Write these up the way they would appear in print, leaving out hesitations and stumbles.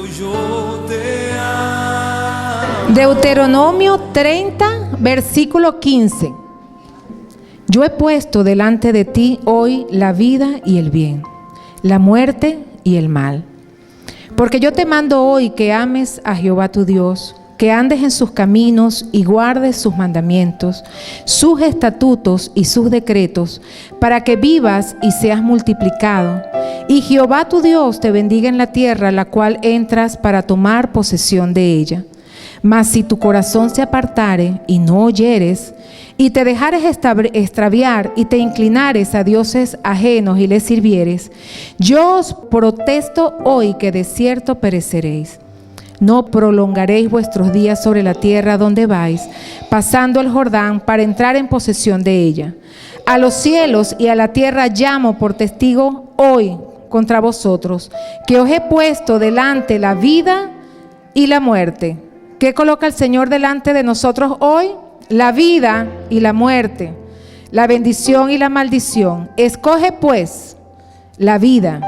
yo te amo. Deuteronomio 30, versículo 15. Yo he puesto delante de ti hoy la vida y el bien, la muerte y el mal. Porque yo te mando hoy que ames a Jehová tu Dios, que andes en sus caminos y guardes sus mandamientos, sus estatutos y sus decretos, para que vivas y seas multiplicado. Y Jehová tu Dios te bendiga en la tierra, la cual entras para tomar posesión de ella. Mas si tu corazón se apartare y no oyeres, y te dejares extraviar y te inclinares a dioses ajenos y les sirvieres, yo os protesto hoy que de cierto pereceréis. No prolongaréis vuestros días sobre la tierra donde vais, pasando el Jordán para entrar en posesión de ella. A los cielos y a la tierra llamo por testigo hoy contra vosotros, que os he puesto delante la vida y la muerte. ¿Qué coloca el Señor delante de nosotros hoy? La vida y la muerte, la bendición y la maldición. Escoge pues la vida,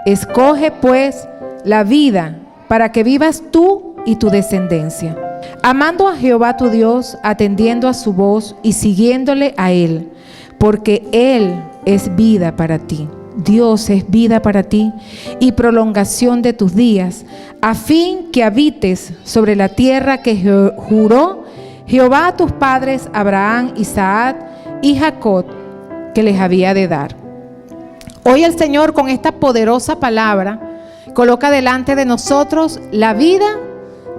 escoge pues la vida, para que vivas tú y tu descendencia, amando a Jehová tu Dios, atendiendo a su voz y siguiéndole a Él, porque Él es vida para ti. Dios es vida para ti y prolongación de tus días, a fin que habites sobre la tierra que juró Jehová a tus padres, Abraham, Isaac y Jacob, que les había de dar. Hoy el Señor, con esta poderosa palabra, coloca delante de nosotros la vida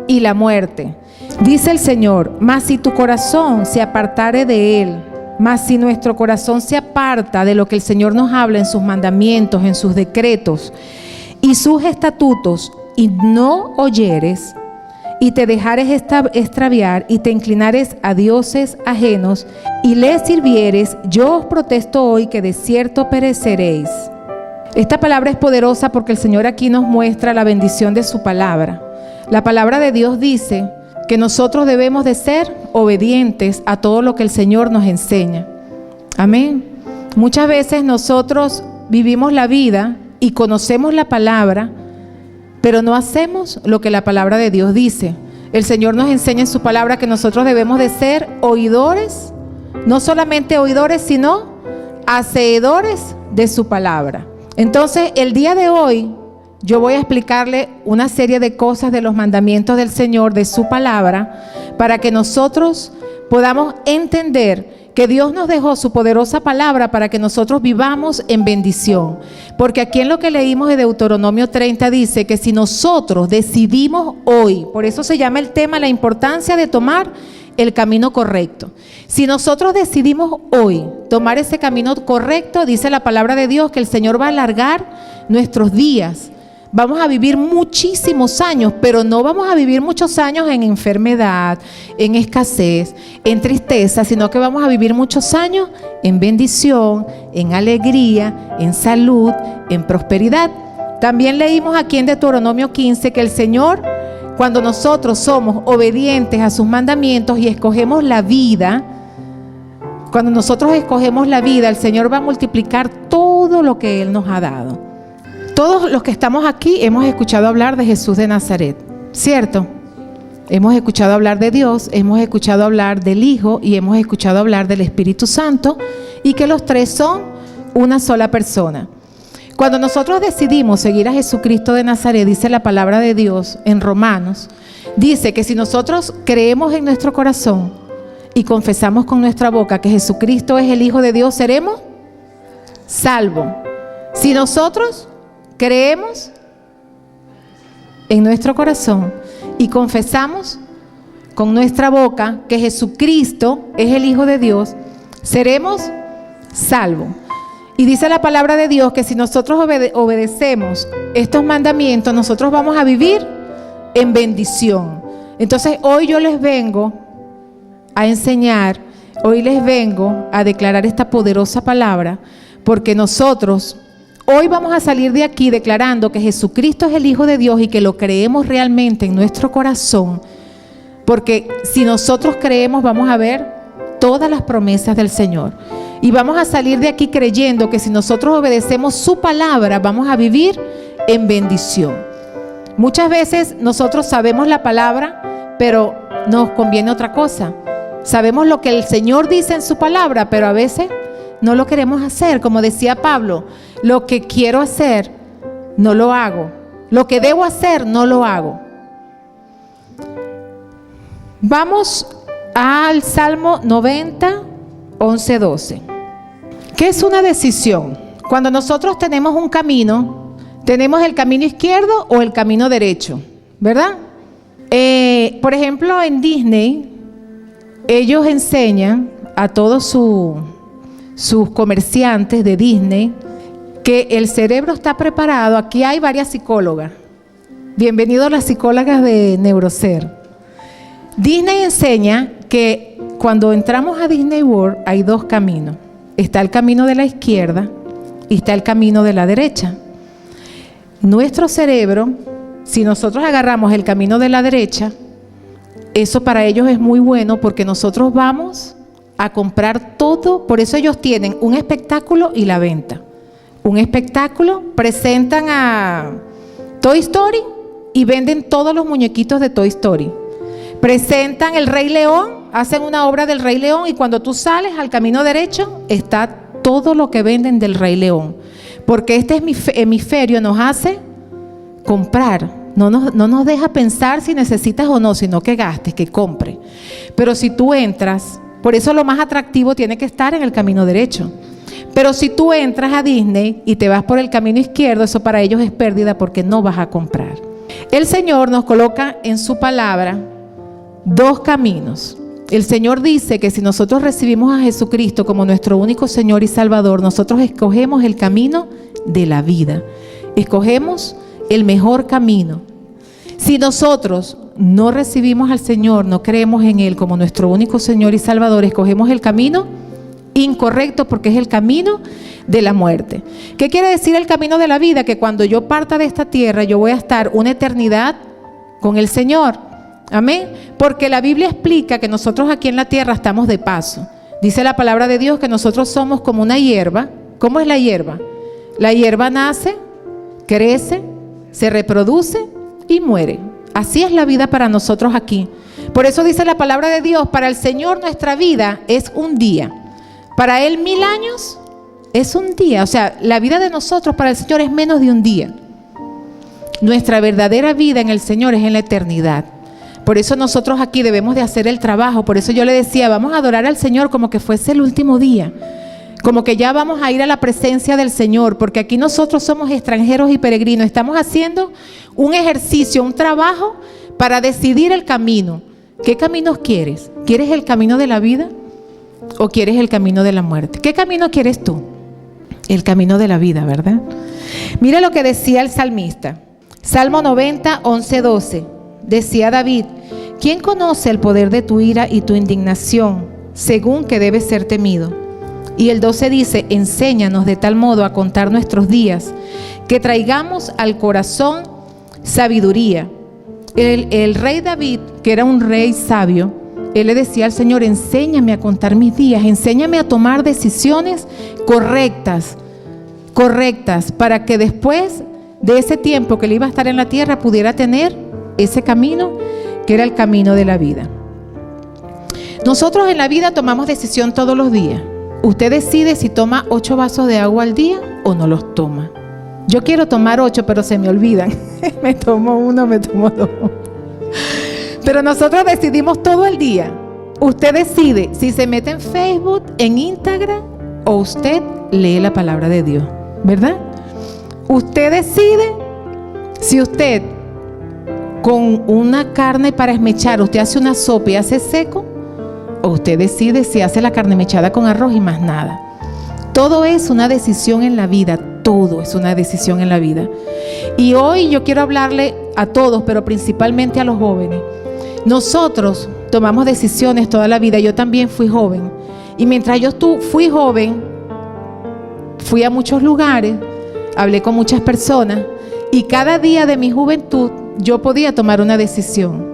y la muerte. Dice el Señor: mas si tu corazón se apartare de Él, mas si nuestro corazón se aparta de lo que el Señor nos habla en sus mandamientos, en sus decretos y sus estatutos, y no oyeres, y te dejares extraviar y te inclinares a dioses ajenos y les sirvieres, yo os protesto hoy que de cierto pereceréis. Esta palabra es poderosa porque el Señor aquí nos muestra la bendición de su palabra. La palabra de Dios dice que nosotros debemos de ser obedientes a todo lo que el Señor nos enseña. Amén. Muchas veces nosotros vivimos la vida y conocemos la palabra, pero no hacemos lo que la palabra de Dios dice. El Señor nos enseña en su palabra que nosotros debemos de ser oidores, no solamente oidores, sino hacedores de su palabra. Entonces, el día de hoy, yo voy a explicarle una serie de cosas de los mandamientos del Señor, de su palabra, para que nosotros podamos entender que Dios nos dejó su poderosa palabra para que nosotros vivamos en bendición. Porque aquí en lo que leímos de Deuteronomio 30 dice que si nosotros decidimos hoy, por eso se llama el tema la importancia de tomar el camino correcto. Si nosotros decidimos hoy tomar ese camino correcto, dice la palabra de Dios que el Señor va a alargar nuestros días. Vamos a vivir muchísimos años, pero no vamos a vivir muchos años en enfermedad, en escasez, en tristeza, sino que vamos a vivir muchos años en bendición, en alegría, en salud, en prosperidad. También leímos aquí en Deuteronomio 15 que el Señor, cuando nosotros somos obedientes a sus mandamientos y escogemos la vida, cuando nosotros escogemos la vida, el Señor va a multiplicar todo lo que Él nos ha dado. Todos los que estamos aquí hemos escuchado hablar de Jesús de Nazaret, ¿cierto? Hemos escuchado hablar de Dios, hemos escuchado hablar del Hijo y hemos escuchado hablar del Espíritu Santo, y que los tres son una sola persona. Cuando nosotros decidimos seguir a Jesucristo de Nazaret, dice la palabra de Dios en Romanos, dice que si nosotros creemos en nuestro corazón y confesamos con nuestra boca que Jesucristo es el Hijo de Dios, seremos salvos. Si nosotros creemos en nuestro corazón y confesamos con nuestra boca que Jesucristo es el Hijo de Dios, seremos salvos. Y dice la palabra de Dios que si nosotros obedecemos estos mandamientos, nosotros vamos a vivir en bendición. Entonces hoy yo les vengo a enseñar, hoy les vengo a declarar esta poderosa palabra, porque nosotros hoy vamos a salir de aquí declarando que Jesucristo es el Hijo de Dios y que lo creemos realmente en nuestro corazón, porque si nosotros creemos vamos a ver todas las promesas del Señor. Y vamos a salir de aquí creyendo que si nosotros obedecemos su palabra, vamos a vivir en bendición. Muchas veces nosotros sabemos la palabra, pero nos conviene otra cosa. Sabemos lo que el Señor dice en su palabra, pero a veces no lo queremos hacer. Como decía Pablo, lo que quiero hacer, no lo hago. Lo que debo hacer, no lo hago. Vamos al Salmo 90, 11, 12. ¿Qué es una decisión? Cuando nosotros tenemos un camino, tenemos el camino izquierdo o el camino derecho, ¿verdad? Por ejemplo, en Disney, ellos enseñan a todos sus comerciantes de Disney que el cerebro está preparado. Aquí hay varias psicólogas. Bienvenidos a las psicólogas de Neurocer. Disney enseña que cuando entramos a Disney World hay dos caminos. Está el camino de la izquierda y está el camino de la derecha. Nuestro cerebro, si nosotros agarramos el camino de la derecha, eso para ellos es muy bueno porque nosotros vamos a comprar todo. Por eso ellos tienen un espectáculo y la venta. Un espectáculo, presentan a Toy Story y venden todos los muñequitos de Toy Story. Presentan el Rey León, hacen una obra del Rey León y cuando tú sales al camino derecho está todo lo que venden del Rey León. Porque este hemisferio nos hace comprar, no nos deja pensar si necesitas o no, sino que gastes, que compre. Pero si tú entras, por eso lo más atractivo tiene que estar en el camino derecho. Pero si tú entras a Disney y te vas por el camino izquierdo, eso para ellos es pérdida porque no vas a comprar. El Señor nos coloca en su palabra dos caminos. El Señor dice que si nosotros recibimos a Jesucristo como nuestro único Señor y Salvador, nosotros escogemos el camino de la vida. Escogemos el mejor camino. Si nosotros no recibimos al Señor, no creemos en Él como nuestro único Señor y Salvador, escogemos el camino incorrecto porque es el camino de la muerte. ¿Qué quiere decir el camino de la vida? Que cuando yo parta de esta tierra, yo voy a estar una eternidad con el Señor. Amén. Porque la Biblia explica que nosotros aquí en la tierra estamos de paso. Dice la palabra de Dios que nosotros somos como una hierba. ¿Cómo es la hierba? La hierba nace, crece, se reproduce y muere. Así es la vida para nosotros aquí. Por eso dice la palabra de Dios, para el Señor nuestra vida es un día. Para Él 1000 años es un día. O sea, la vida de nosotros para el Señor es menos de un día. Nuestra verdadera vida en el Señor es en la eternidad. Por eso nosotros aquí debemos de hacer el trabajo. Por eso yo le decía, vamos a adorar al Señor como que fuese el último día. Como que ya vamos a ir a la presencia del Señor. Porque aquí nosotros somos extranjeros y peregrinos. Estamos haciendo un ejercicio, un trabajo para decidir el camino. ¿Qué caminos quieres? ¿Quieres el camino de la vida o quieres el camino de la muerte? ¿Qué camino quieres tú? El camino de la vida, ¿verdad? Mira lo que decía el salmista. Salmo 90, 11, 12. Decía David, ¿quién conoce el poder de tu ira y tu indignación, según que debe ser temido? Y el 12 dice, enséñanos de tal modo a contar nuestros días, que traigamos al corazón sabiduría. El rey David, que era un rey sabio, él le decía al Señor, enséñame a contar mis días, enséñame a tomar decisiones correctas, para que después de ese tiempo que él iba a estar en la tierra pudiera tener ese camino que era el camino de la vida. Nosotros en la vida tomamos decisión todos los días. Usted decide si toma 8 vasos de agua al día o no los toma. Yo quiero tomar 8, pero se me olvidan. Me tomo 1, me tomo 2. Pero nosotros decidimos todo el día. Usted decide si se mete en Facebook, en Instagram, o usted lee la palabra de Dios, ¿verdad? Usted decide si usted con una carne para esmechar, usted hace una sopa y hace seco, o usted decide si hace la carne mechada con arroz y más nada. Todo es una decisión en la vida, todo es una decisión en la vida. Y hoy yo quiero hablarle a todos, pero principalmente a los jóvenes. Nosotros tomamos decisiones toda la vida. Yo también fui joven. Y mientras yo fui joven, fui a muchos lugares, hablé con muchas personas, y cada día de mi juventud yo podía tomar una decisión.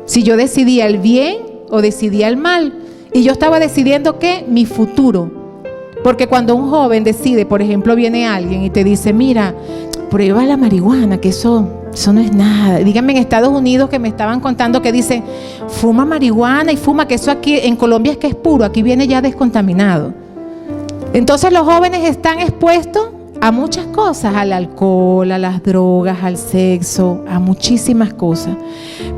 Si yo decidía el bien o decidía el mal. Y yo estaba decidiendo ¿qué? Mi futuro. Porque cuando un joven decide, por ejemplo, viene alguien y te dice, mira, prueba la marihuana, que eso Eso no es nada. Díganme en Estados Unidos que me estaban contando que dicen, fuma marihuana y fuma, que eso aquí en Colombia es que es puro, aquí viene ya descontaminado. Entonces los jóvenes están expuestos a muchas cosas, al alcohol, a las drogas, al sexo, a muchísimas cosas.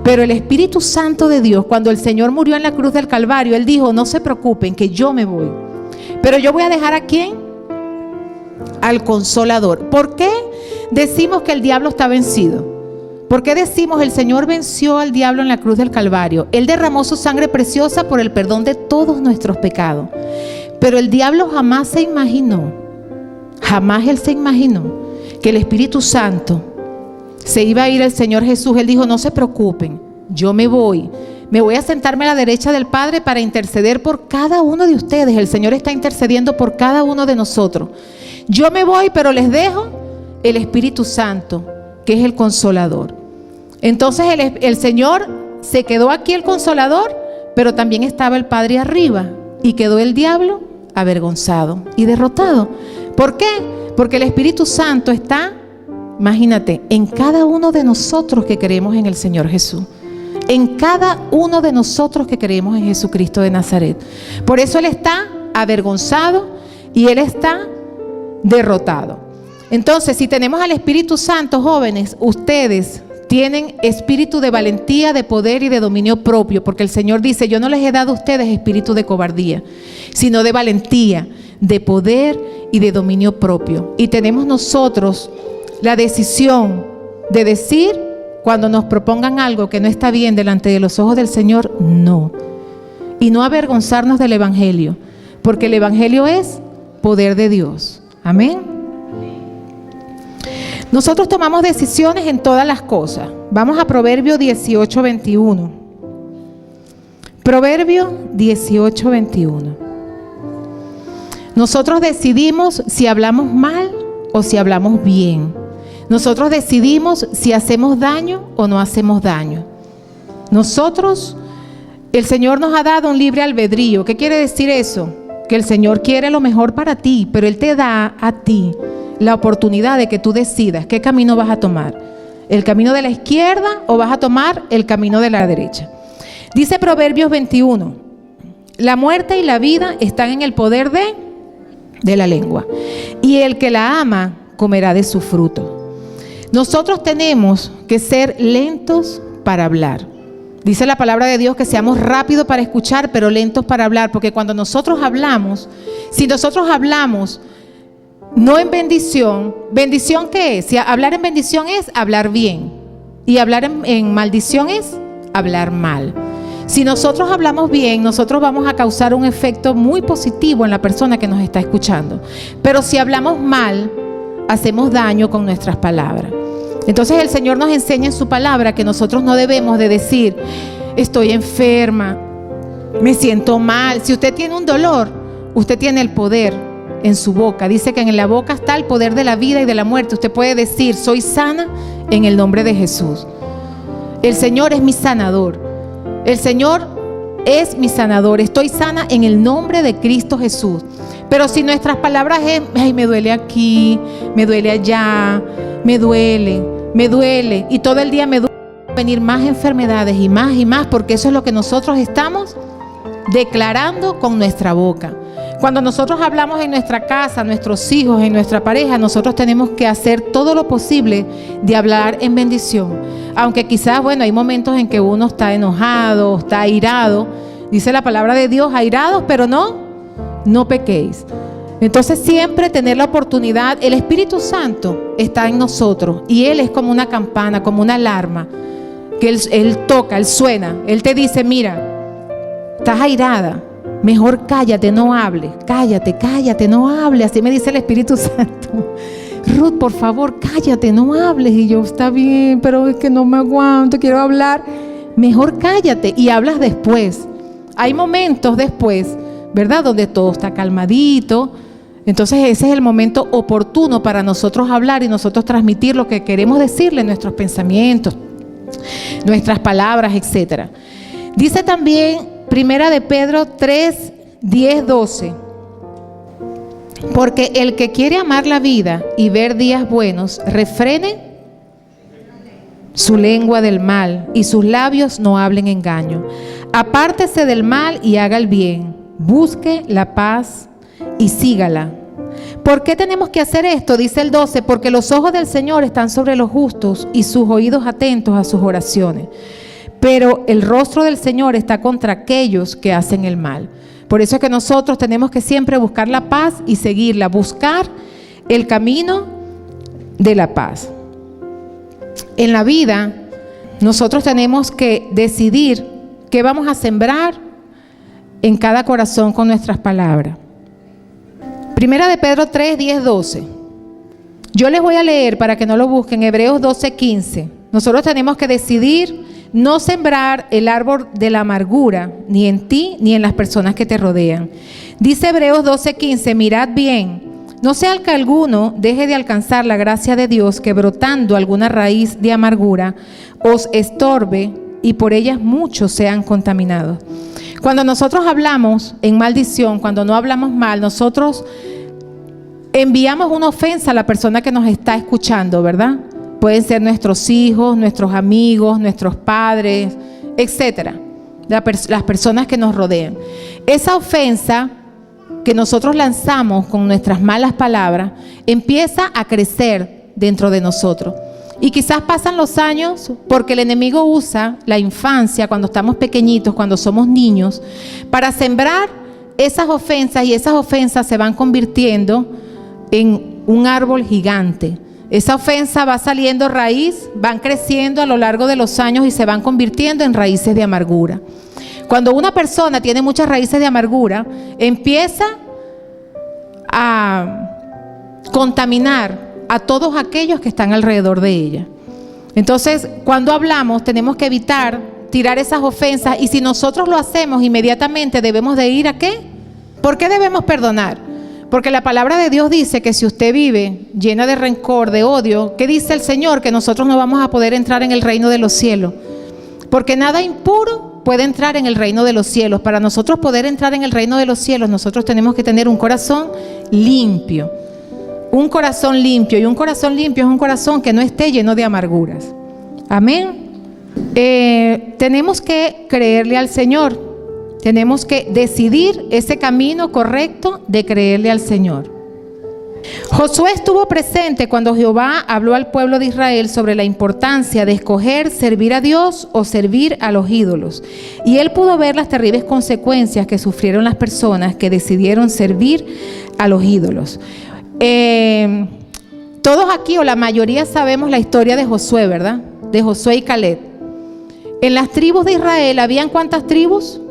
Pero el Espíritu Santo de Dios, cuando el Señor murió en la cruz del Calvario, Él dijo, no se preocupen que yo me voy. Pero yo voy a dejar ¿a quién? Al Consolador. ¿Por qué decimos que el diablo está vencido? ¿Por qué decimos el Señor venció al diablo en la cruz del Calvario? Él derramó su sangre preciosa por el perdón de todos nuestros pecados. Pero el diablo jamás se imaginó que el Espíritu Santo se iba a ir al Señor Jesús. Él dijo, no se preocupen, yo me voy a sentarme a la derecha del Padre para interceder por cada uno de ustedes. El Señor está intercediendo por cada uno de nosotros. Yo me voy, pero les dejo el Espíritu Santo, que es el Consolador. Entonces el Señor se quedó aquí el Consolador, pero también estaba el Padre arriba, y quedó el diablo avergonzado y derrotado. ¿Por qué? Porque el Espíritu Santo está, imagínate, en cada uno de nosotros que creemos en el Señor Jesús. En cada uno de nosotros que creemos en Jesucristo de Nazaret. Por eso Él está avergonzado y Él está derrotado. Entonces, si tenemos al Espíritu Santo, jóvenes, ustedes tienen espíritu de valentía, de poder y de dominio propio, porque el Señor dice, yo no les he dado a ustedes espíritu de cobardía, sino de valentía, de poder y de dominio propio. Y tenemos nosotros la decisión de decir, cuando nos propongan algo que no está bien delante de los ojos del Señor, no. Y no avergonzarnos del Evangelio, porque el Evangelio es poder de Dios. Amén. Nosotros tomamos decisiones en todas las cosas. Vamos a Proverbio 18:21. Proverbio 18:21. Nosotros decidimos si hablamos mal o si hablamos bien. Nosotros decidimos si hacemos daño o no hacemos daño. El Señor nos ha dado un libre albedrío. ¿Qué quiere decir eso? Que el Señor quiere lo mejor para ti, pero Él te da a ti la oportunidad de que tú decidas qué camino vas a tomar. ¿El camino de la izquierda o vas a tomar el camino de la derecha? Dice Proverbios 21, la muerte y la vida están en el poder de la lengua, y el que la ama comerá de su fruto. Nosotros tenemos que ser lentos para hablar. Dice la palabra de Dios que seamos rápidos para escuchar, pero lentos para hablar, porque cuando nosotros hablamos, si nosotros hablamos no en bendición, ¿bendición qué es? Si hablar en bendición es hablar bien, y hablar en maldición es hablar mal. Si nosotros hablamos bien, nosotros vamos a causar un efecto muy positivo en la persona que nos está escuchando. Pero si hablamos mal, hacemos daño con nuestras palabras. Entonces el Señor nos enseña en su palabra que nosotros no debemos de decir, estoy enferma, me siento mal. Si usted tiene un dolor, usted tiene el poder en su boca. Dice que en la boca está el poder de la vida y de la muerte. Usted puede decir, soy sana en el nombre de Jesús. El Señor es mi sanador. El Señor es mi sanador. Estoy sana en el nombre de Cristo Jesús. Pero si nuestras palabras es, ay, me duele aquí, me duele allá, me duele, y todo el día me duele, venir más enfermedades y más, porque eso es lo que nosotros estamos declarando con nuestra boca. Cuando nosotros hablamos en nuestra casa, nuestros hijos, en nuestra pareja, nosotros tenemos que hacer todo lo posible de hablar en bendición. Aunque quizás, hay momentos en que uno está enojado, está airado. Dice la palabra de Dios, airados, pero no pequéis. Entonces siempre tener la oportunidad. El Espíritu Santo está en nosotros y Él es como una campana, como una alarma que Él toca, Él suena. Él te dice, mira, estás airada, mejor cállate, no hables. Cállate, no hables. Así me dice el Espíritu Santo. Ruth, por favor, cállate, no hables. Y yo, está bien, pero es que no me aguanto, quiero hablar. Mejor cállate y hablas después. Hay momentos después, ¿verdad?, donde todo está calmadito. Entonces ese es el momento oportuno para nosotros hablar y nosotros transmitir lo que queremos decirle, nuestros pensamientos, nuestras palabras, etc. Dice también Primera de Pedro 3, 10, 12. Porque el que quiere amar la vida y ver días buenos, refrene su lengua del mal y sus labios no hablen engaño. Apártese del mal y haga el bien. Busque la paz y sígala. ¿Por qué tenemos que hacer esto? Dice el 12, porque los ojos del Señor están sobre los justos y sus oídos atentos a sus oraciones. Pero el rostro del Señor está contra aquellos que hacen el mal. Por eso es que nosotros tenemos que siempre buscar la paz y seguirla, buscar el camino de la paz. En la vida, nosotros tenemos que decidir qué vamos a sembrar en cada corazón con nuestras palabras. Primera de Pedro 3, 10, 12. Yo les voy a leer para que no lo busquen, Hebreos 12, 15. Nosotros tenemos que decidir no sembrar el árbol de la amargura, ni en ti, ni en las personas que te rodean. Dice Hebreos 12, 15, mirad bien, no sea que alguno deje de alcanzar la gracia de Dios, que brotando alguna raíz de amargura os estorbe y por ellas muchos sean contaminados. Cuando nosotros hablamos en maldición, cuando no hablamos mal, nosotros enviamos una ofensa a la persona que nos está escuchando, ¿verdad? Pueden ser nuestros hijos, nuestros amigos, nuestros padres, etcétera, las personas que nos rodean. Esa ofensa que nosotros lanzamos con nuestras malas palabras empieza a crecer dentro de nosotros. Y quizás pasan los años porque el enemigo usa la infancia, cuando estamos pequeñitos, cuando somos niños, para sembrar esas ofensas, y esas ofensas se van convirtiendo en un árbol gigante. Esa ofensa va saliendo raíz, van creciendo a lo largo de los años y se van convirtiendo en raíces de amargura. Cuando una persona tiene muchas raíces de amargura, empieza a contaminar a todos aquellos que están alrededor de ella. Entonces, cuando hablamos, tenemos que evitar tirar esas ofensas, y si nosotros lo hacemos, inmediatamente debemos de ir ¿a qué? ¿Por qué debemos perdonar? Porque la palabra de Dios dice que si usted vive llena de rencor, de odio, ¿qué dice el Señor? Que nosotros no vamos a poder entrar en el reino de los cielos. Porque nada impuro puede entrar en el reino de los cielos. Para nosotros poder entrar en el reino de los cielos, nosotros tenemos que tener un corazón limpio. Un corazón limpio, y un corazón limpio es un corazón que no esté lleno de amarguras. Amén. Tenemos que creerle al Señor. Tenemos que decidir ese camino correcto de creerle al Señor. Josué estuvo presente cuando Jehová habló al pueblo de Israel sobre la importancia de escoger servir a Dios o servir a los ídolos. Y él pudo ver las terribles consecuencias que sufrieron las personas que decidieron servir a los ídolos. Todos aquí, o la mayoría, sabemos la historia de Josué, ¿verdad? De Josué y Caleb. En las tribus de Israel, ¿habían cuántas tribus?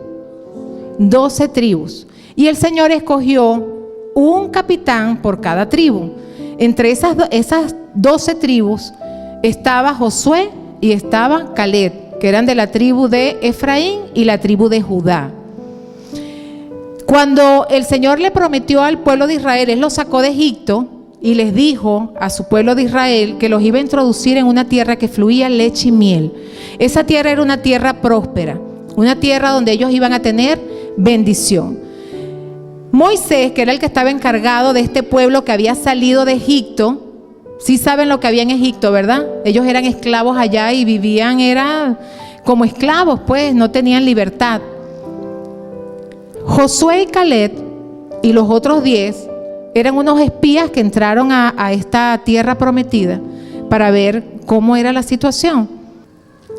12 tribus. Y el Señor escogió un capitán por cada tribu. Entre esas 12 tribus estaba Josué y estaba Caleb, que eran de la tribu de Efraín y la tribu de Judá. Cuando el Señor le prometió al pueblo de Israel, Él los sacó de Egipto y les dijo a su pueblo de Israel que los iba a introducir en una tierra que fluía leche y miel. Esa tierra era una tierra próspera, una tierra donde ellos iban a tener bendición. Moisés, que era el que estaba encargado de este pueblo que había salido de Egipto, sí saben lo que había en Egipto, ¿verdad? Ellos eran esclavos allá y vivían, era como esclavos, pues no tenían libertad. Josué y Caleb y los otros 10 eran unos espías que entraron a esta tierra prometida para ver cómo era la situación.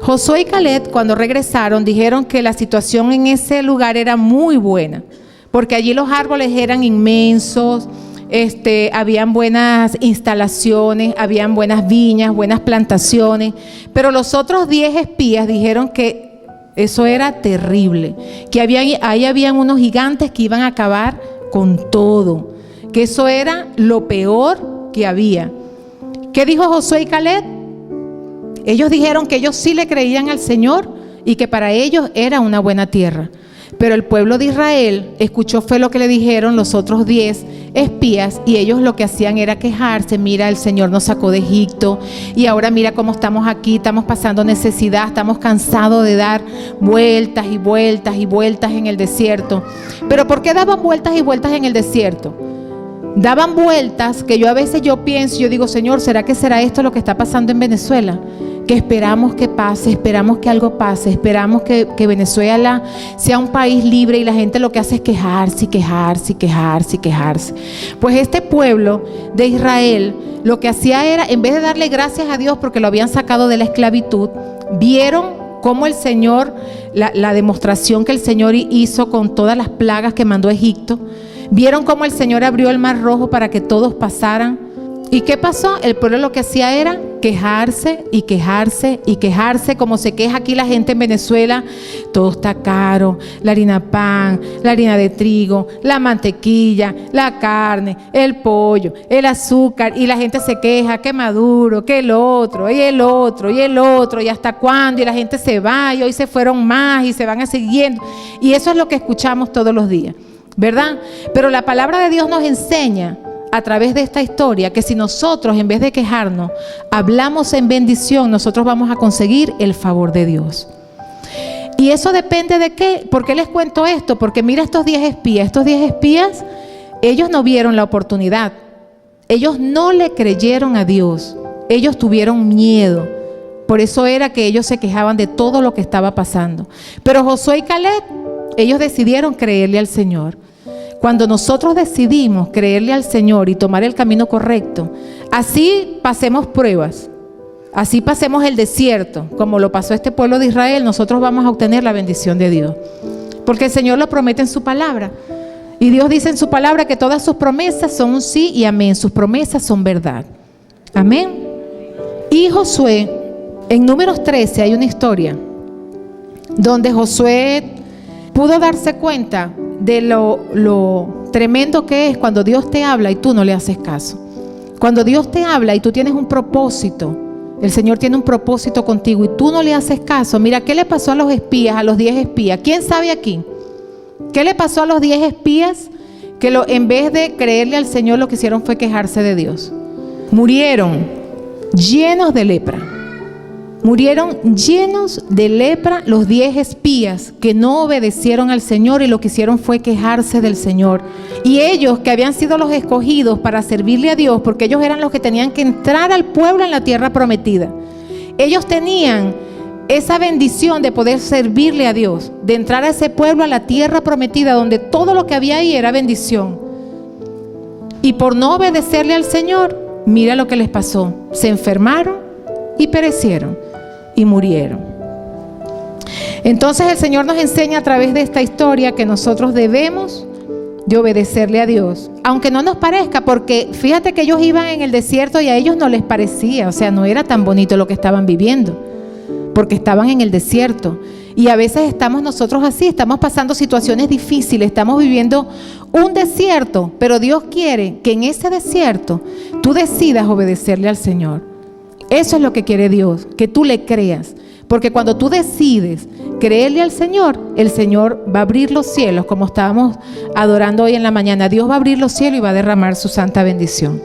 Josué y Caleb, cuando regresaron, dijeron que la situación en ese lugar era muy buena, porque allí los árboles eran inmensos, habían buenas instalaciones, habían buenas viñas, buenas plantaciones, pero los otros 10 espías dijeron que eso era terrible, que ahí habían unos gigantes que iban a acabar con todo, que eso era lo peor que había. ¿Qué dijo Josué y Caleb? Ellos dijeron que ellos sí le creían al Señor y que para ellos era una buena tierra. Pero el pueblo de Israel escuchó fue lo que le dijeron los otros 10 espías, y ellos lo que hacían era quejarse. Mira, el Señor nos sacó de Egipto y ahora mira cómo estamos aquí, estamos pasando necesidad, estamos cansados de dar vueltas y vueltas y vueltas en el desierto. ¿Pero por qué daban vueltas y vueltas en el desierto? daban vueltas que yo a veces pienso, yo digo, Señor, ¿será que será esto lo que está pasando en Venezuela? Que esperamos que pase, esperamos que algo pase, esperamos que Venezuela sea un país libre y la gente lo que hace es quejarse y quejarse y quejarse y quejarse. Pues este pueblo de Israel lo que hacía era, en vez de darle gracias a Dios porque lo habían sacado de la esclavitud, vieron cómo el Señor, la demostración que el Señor hizo con todas las plagas que mandó a Egipto, vieron cómo el Señor abrió el mar rojo para que todos pasaran. ¿Y qué pasó? El pueblo lo que hacía era quejarse y quejarse y quejarse, como se queja aquí la gente en Venezuela. Todo está caro, la harina pan, la harina de trigo, la mantequilla, la carne, el pollo, el azúcar, y la gente se queja que Maduro, que el otro, y el otro, y el otro, y hasta cuándo, y la gente se va, y hoy se fueron más, y se van a seguir. Y eso es lo que escuchamos todos los días, ¿verdad? Pero la palabra de Dios nos enseña a través de esta historia que si nosotros, en vez de quejarnos, hablamos en bendición, nosotros vamos a conseguir el favor de Dios. Y eso depende de qué. ¿Por qué les cuento esto? Porque mira estos 10 espías. Estos 10 espías, ellos no vieron la oportunidad. Ellos no le creyeron a Dios. Ellos tuvieron miedo. Por eso era que ellos se quejaban de todo lo que estaba pasando. Pero Josué y Caleb, ellos decidieron creerle al Señor. Cuando nosotros decidimos creerle al Señor y tomar el camino correcto, así pasemos pruebas, así pasemos el desierto, como lo pasó este pueblo de Israel, nosotros vamos a obtener la bendición de Dios. Porque el Señor lo promete en su palabra. Y Dios dice en su palabra que todas sus promesas son un sí y amén. Sus promesas son verdad. Amén. Y Josué, en Números 13 hay una historia donde Josué pudo darse cuenta de lo tremendo que es cuando Dios te habla y tú no le haces caso. Cuando Dios te habla y tú tienes un propósito, el Señor tiene un propósito contigo y tú no le haces caso. Mira, ¿qué le pasó a los espías, a los 10 espías? ¿Quién sabe aquí? ¿Qué le pasó a los 10 espías? Que en vez de creerle al Señor, lo que hicieron fue quejarse de Dios. Murieron llenos de lepra. Murieron llenos de lepra los 10 espías que no obedecieron al Señor y lo que hicieron fue quejarse del Señor. Y ellos, que habían sido los escogidos para servirle a Dios, porque ellos eran los que tenían que entrar al pueblo en la tierra prometida. Ellos tenían esa bendición de poder servirle a Dios, de entrar a ese pueblo, a la tierra prometida, donde todo lo que había ahí era bendición. Y por no obedecerle al Señor, mira lo que les pasó. Se enfermaron y perecieron. Y murieron. Entonces el Señor nos enseña a través de esta historia que nosotros debemos de obedecerle a Dios, aunque no nos parezca, porque fíjate que ellos iban en el desierto y a ellos no les parecía, o sea, no era tan bonito lo que estaban viviendo, porque estaban en el desierto. Y a veces estamos nosotros así, estamos pasando situaciones difíciles, estamos viviendo un desierto, pero Dios quiere que en ese desierto tú decidas obedecerle al Señor. Eso es lo que quiere Dios, que tú le creas. Porque cuando tú decides creerle al Señor, el Señor va a abrir los cielos, como estábamos adorando hoy en la mañana. Dios va a abrir los cielos y va a derramar su santa bendición.